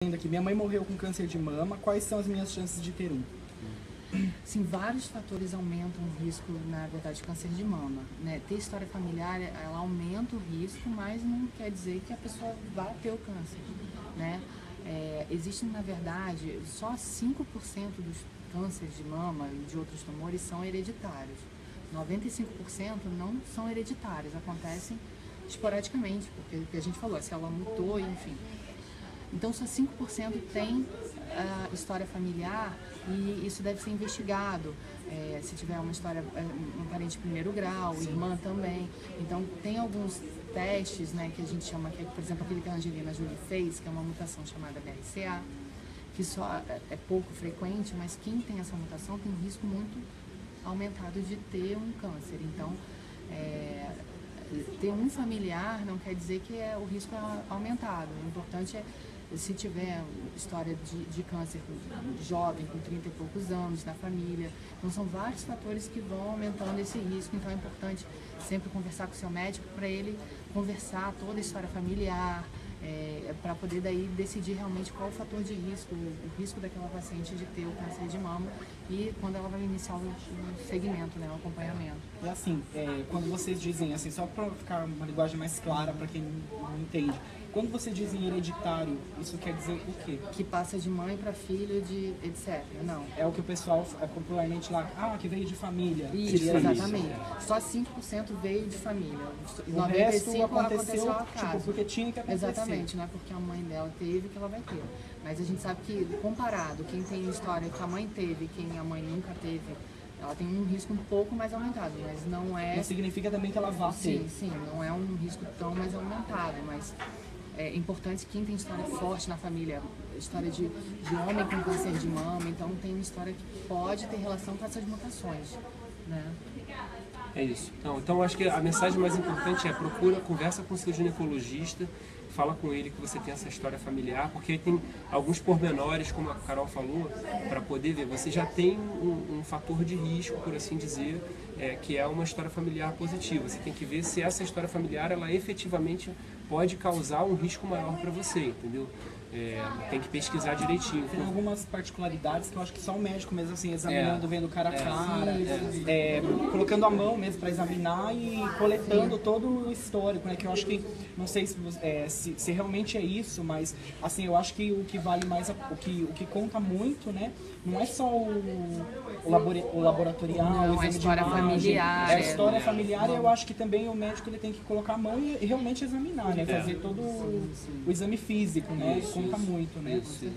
Aqui, minha mãe morreu com câncer de mama, quais são as minhas chances de ter um? Sim, vários fatores aumentam o risco, na verdade, de câncer de mama, né? Ter história familiar, ela aumenta o risco, mas não quer dizer que a pessoa vá ter o câncer, né? Existem, na verdade, só 5% dos cânceres de mama e de outros tumores são hereditários. 95% não são hereditários, acontecem esporadicamente, porque o que a gente falou, se ela mutou, enfim. Então, só 5% tem história familiar e isso deve ser investigado. Se tiver uma história, um parente de primeiro grau, irmã também. Então, tem alguns testes, né, que a gente chama, que, por exemplo, aquele que a Angelina Jolie fez, que é uma mutação chamada BRCA, que só é pouco frequente, mas quem tem essa mutação tem um risco muito aumentado de ter um câncer. Então, ter um familiar não quer dizer que o risco é aumentado. O importante é, se tiver história de câncer jovem, com 30 e poucos anos, na família. Então, são vários fatores que vão aumentando esse risco. Então, é importante sempre conversar com o seu médico para ele conversar toda a história familiar, para poder daí decidir realmente qual o fator de risco, o risco daquela paciente de ter o câncer de mama e quando ela vai iniciar o segmento, né, o acompanhamento. E assim, quando vocês dizem, assim, só para ficar uma linguagem mais clara para quem não entende, quando vocês dizem hereditário, isso quer dizer o quê? Que passa de mãe para filho, de etc. Não. É o que o pessoal popularmente lá, que veio de família. Isso, exatamente. Só 5% veio de família. O resto aconteceu ao acaso. Tipo, porque tinha que acontecer. Exatamente, não é porque a mãe dela teve que ela vai ter. Mas a gente sabe que, comparado, quem tem história que a mãe teve e quem a mãe nunca teve, ela tem um risco um pouco mais aumentado, mas não é... Não significa também que ela vá ter. Sim, não é um risco tão mais aumentado, mas é importante quem tem história forte na família, história de homem com câncer de mama, então tem uma história que pode ter relação com essas mutações, né? É isso. Então acho que a mensagem mais importante é conversa com o seu ginecologista, fala com ele que você tem essa história familiar, porque tem alguns pormenores, como a Carol falou, para poder ver. Você já tem um fator de risco, por assim dizer, que é uma história familiar positiva. Você tem que ver se essa história familiar, ela efetivamente pode causar um risco maior para você, entendeu? Tem que pesquisar direitinho. Tem algumas particularidades que eu acho que só o médico mesmo, assim, examinando, vendo cara a cara, colocando a mão mesmo para examinar e coletando todo o histórico, né? Que eu acho que, não sei se realmente é isso, mas assim, eu acho que o que vale mais, o que conta muito, né? Não é só o laboratorial, não, o exame a história de imagem, familiar. É a história familiar, e eu acho que também o médico ele tem que colocar a mão e realmente examinar, né? Fazer todo o exame físico, né? Conta muito, né? Isso.